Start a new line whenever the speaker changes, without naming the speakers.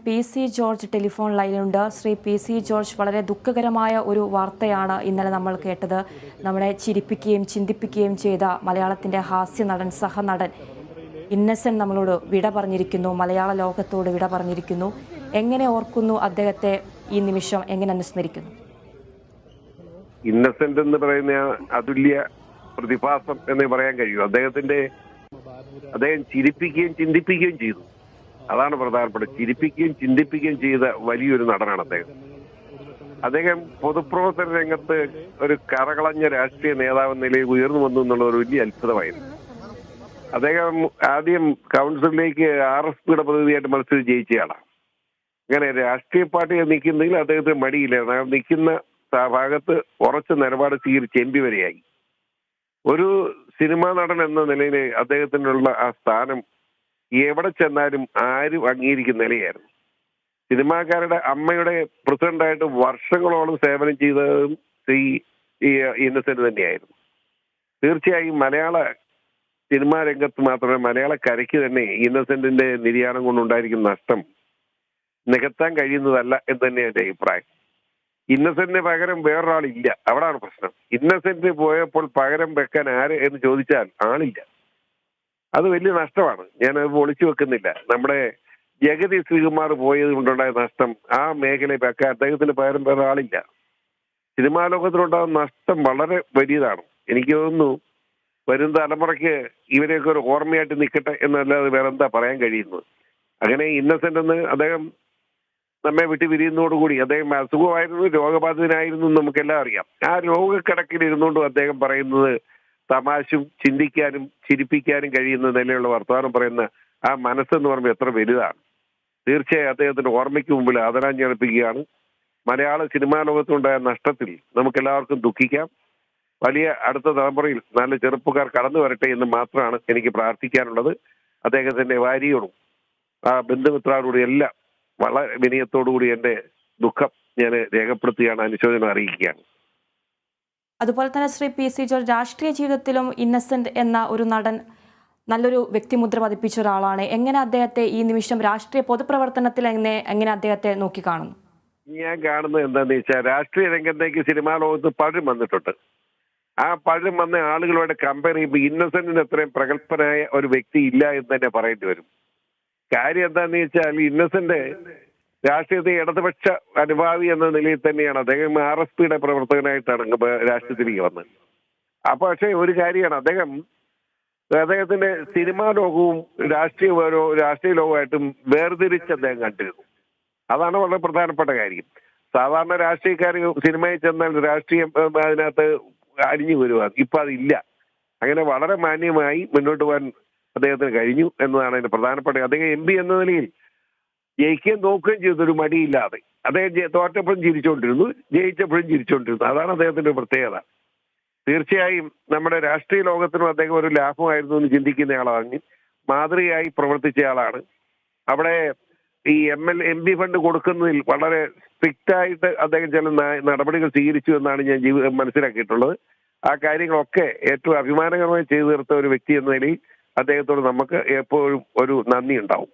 PC. George telephone ലൈനിലുണ്ട്. Shri P C. George, വളരെ ദുഃഖകരമായ ഒരു വാർത്തയാണ് ഇന്നലെ നമ്മൾ കേട്ടത്. നമ്മളെ ചിരിപ്പിക്കുകയും ചിന്തിപ്പിക്കുകയും ചെയ്ത മലയാളത്തിൻ്റെ ഹാസ്യ നടൻ, സഹനടൻ ഇന്നസെന്റ് നമ്മളോട് വിട പറഞ്ഞിരിക്കുന്നു. മലയാള ലോകത്തോട് വിട പറഞ്ഞിരിക്കുന്നു. എങ്ങനെ ഓർക്കുന്നു അദ്ദേഹത്തെ ഈ നിമിഷം? എങ്ങനെ അനുസ്മരിക്കുന്നു?
ഇന്നസെന്റ് എന്ന് പറയുന്ന അതുല്യ പ്രതിഭാസം എന്ന് പറയാൻ കഴിയും. അദ്ദേഹം ചിരിപ്പിക്കുകയും ചിന്തിപ്പിക്കുകയും ചെയ്തു. അതാണ് പ്രധാനപ്പെട്ട. ചിരിപ്പിക്കുകയും ചിന്തിപ്പിക്കുകയും ചെയ്ത വലിയൊരു നടനാണ് അദ്ദേഹം പൊതുപ്രവർത്തന രംഗത്ത് ഒരു കറകളഞ്ഞ രാഷ്ട്രീയ നേതാവ് നിലയിൽ ഉയർന്നു വന്നു എന്നുള്ള ഒരു വലിയ അത്ഭുതമായിരുന്നു. അദ്ദേഹം ആദ്യം കൗൺസിലിലേക്ക് RSPയുടെ പ്രതിനിധിയായിട്ട് മത്സരിച്ച് ജയിച്ചയാളാണ്. അങ്ങനെ രാഷ്ട്രീയ പാർട്ടിയെ നിൽക്കുന്നതിൽ അദ്ദേഹത്തിന് മടിയില്ലായിരുന്നു. നിൽക്കുന്ന ഭാഗത്ത് ഉറച്ച നിലപാട് സ്വീകരിച്ച് MP വരെയായി. ഒരു സിനിമാ നടൻ എന്ന നിലയിൽ അദ്ദേഹത്തിനുള്ള ആ സ്ഥാനം എവിടെ ചെന്നാലും ആരും അംഗീകരിക്കുന്ന നിലയായിരുന്നു. സിനിമാക്കാരുടെ അമ്മയുടെ പ്രസിഡന്റായിട്ട് വർഷങ്ങളോളം സേവനം ചെയ്തതും ഈ ഇന്നസെന്റ് തന്നെയായിരുന്നു. തീർച്ചയായും മലയാള സിനിമാ രംഗത്ത് മാത്രമല്ല, മലയാളക്കരയ്ക്ക് തന്നെ ഇന്നസെന്റിന്റെ നിര്യാണം കൊണ്ടുണ്ടായിരിക്കുന്ന നഷ്ടം നികത്താൻ കഴിയുന്നതല്ല എന്ന് തന്നെ എന്റെ അഭിപ്രായം. ഇന്നസെന്റിന് പകരം വേറൊരാളില്ല, അവിടാണ് പ്രശ്നം. ഇന്നസെന്റ് പോയപ്പോൾ പകരം വെക്കാൻ ആര് എന്ന് ചോദിച്ചാൽ ആളില്ല. അത് വലിയ നഷ്ടമാണ്. ഞാനത് ഒളിച്ചു വെക്കുന്നില്ല. നമ്മുടെ ജഗതി ശ്രീകുമാർ പോയത് കൊണ്ടുണ്ടായ നഷ്ടം ആ മേഖലയിൽ വെക്കാൻ അദ്ദേഹത്തിന് പകരം വേറെ ആളില്ല. സിനിമാ ലോകത്തിലുണ്ടാകുന്ന നഷ്ടം വളരെ വലിയതാണ്. എനിക്ക് തോന്നുന്നു വരും തലമുറയ്ക്ക് ഇവരെയൊക്കെ ഒരു ഓർമ്മയായിട്ട് നിൽക്കട്ടെ എന്നല്ലാതെ വേറെ എന്താ പറയാൻ കഴിയുന്നത്. അങ്ങനെ ഇന്നസെന്റ് എന്ന് അദ്ദേഹം നമ്മെ വിട്ട് പിരിയുന്നതോടുകൂടി, അദ്ദേഹം അസുഖമായിരുന്നു, രോഗബാധിതനായിരുന്നു, നമുക്കെല്ലാം അറിയാം. ആ രോഗക്കിടക്കിൽ ഇരുന്നുകൊണ്ടും അദ്ദേഹം പറയുന്നത് തമാശയും ചിന്തിക്കാനും ചിരിപ്പിക്കാനും കഴിയുന്ന നിലയുള്ള വർത്തമാനം പറയുന്ന ആ മനസ്സെന്ന് പറയുമ്പോൾ എത്ര വലുതാണ്. തീർച്ചയായും അദ്ദേഹത്തിന്റെ ഓർമ്മയ്ക്ക് മുമ്പിൽ ആദരാഞ്ജലി അർപ്പിക്കുകയാണ്. മലയാള സിനിമാ ലോകത്തുണ്ടായ നഷ്ടത്തിൽ നമുക്കെല്ലാവർക്കും ദുഃഖിക്കാം. വലിയ അടുത്ത തലമുറയിൽ നല്ല ചെറുപ്പക്കാർ കടന്നു വരട്ടെ എന്ന് മാത്രമാണ് എനിക്ക് പ്രാർത്ഥിക്കാനുള്ളത്. അദ്ദേഹത്തിന്റെ ഭാര്യയോടും ആ ബന്ധുമിത്രാരോടും എല്ലാം വളരെ വിനയത്തോടുകൂടി എന്റെ ദുഃഖം ഞാൻ രേഖപ്പെടുത്തുകയാണ്, അനുശോചനം അറിയിക്കുകയാണ്.
അതുപോലെ തന്നെ ശ്രീ പി.സി. ജോർജ്, രാഷ്ട്രീയ ജീവിതത്തിലും ഇന്നസെന്റ് എന്ന ഒരു നടൻ നല്ലൊരു വ്യക്തിമുദ്ര പതിപ്പിച്ച ഒരാളാണ്. എങ്ങനെ അദ്ദേഹത്തെ ഈ നിമിഷം രാഷ്ട്രീയ പൊതുപ്രവർത്തനത്തിൽ എങ്ങനെ അദ്ദേഹത്തെ നോക്കിക്കാണുന്നു?
ഞാൻ കാണുന്നത് എന്താണെന്ന് വെച്ചാൽ, രാഷ്ട്രീയ രംഗത്തേക്ക് സിനിമാ ലോകത്ത് പലരും വന്നിട്ടുണ്ട്. ആ പലരും വന്ന ആളുകളോട് കമ്പയർ ചെയ്യുമ്പോൾ ഇന്നസെന്റിന് അത്രയും പ്രഗത്ഭനായ ഒരു വ്യക്തി ഇല്ല എന്ന് തന്നെ പറയേണ്ടി വരും. കാര്യം എന്താണെന്ന് വെച്ചാൽ, ഇന്നസെന്റ് രാഷ്ട്രീയത്തെ ഇടതുപക്ഷ അനുഭാവി എന്ന നിലയിൽ തന്നെയാണ്. അദ്ദേഹം RSPയുടെ പ്രവർത്തകനായിട്ടാണ് രാഷ്ട്രീയത്തിലേക്ക് വന്നത്. അപ്പൊ പക്ഷേ ഒരു കാര്യമാണ്, അദ്ദേഹത്തിന്റെ സിനിമാ ലോകവും രാഷ്ട്രീയ ലോകവുമായിട്ടും വേർതിരിച്ച് അദ്ദേഹം കണ്ടിരുന്നു. അതാണ് വളരെ പ്രധാനപ്പെട്ട കാര്യം. സാധാരണ രാഷ്ട്രീയക്കാർ സിനിമയിൽ ചെന്നാൽ രാഷ്ട്രീയം അതിനകത്ത് അലിഞ്ഞു വരുവാണ്. ഇപ്പൊ അതില്ല. അങ്ങനെ വളരെ മാന്യമായി മുന്നോട്ട് പോകാൻ അദ്ദേഹത്തിന് കഴിഞ്ഞു എന്നതാണ് അതിന്റെ പ്രധാനപ്പെട്ട. അദ്ദേഹം MP എന്ന നിലയിൽ ജയിക്കുകയും നോക്കുകയും ചെയ്തൊരു മടിയില്ലാതെ അദ്ദേഹം തോറ്റപ്പോഴും ചിരിച്ചുകൊണ്ടിരുന്നു, ജയിച്ചപ്പോഴും ചിരിച്ചുകൊണ്ടിരുന്നു. അതാണ് അദ്ദേഹത്തിന്റെ പ്രത്യേകത. തീർച്ചയായും നമ്മുടെ രാഷ്ട്രീയ ലോകത്തിനും അദ്ദേഹം ഒരു ലാഭമായിരുന്നു എന്ന് ചിന്തിക്കുന്നയാളാണ്. മാതൃകയായി പ്രവർത്തിച്ചയാളാണ്. അവിടെ ഈ MP ഫണ്ട് കൊടുക്കുന്നതിൽ വളരെ സ്ട്രിക്റ്റ് ആയിട്ട് അദ്ദേഹം ചില നടപടികൾ സ്വീകരിച്ചു എന്നാണ് ഞാൻ മനസ്സിലാക്കിയിട്ടുള്ളത്. ആ കാര്യങ്ങളൊക്കെ ഏറ്റവും അഭിമാനകരമായി ചെയ്തു തീർത്ത ഒരു വ്യക്തി എന്ന നിലയിൽ അദ്ദേഹത്തോട് നമുക്ക് എപ്പോഴും ഒരു നന്ദി ഉണ്ടാവും.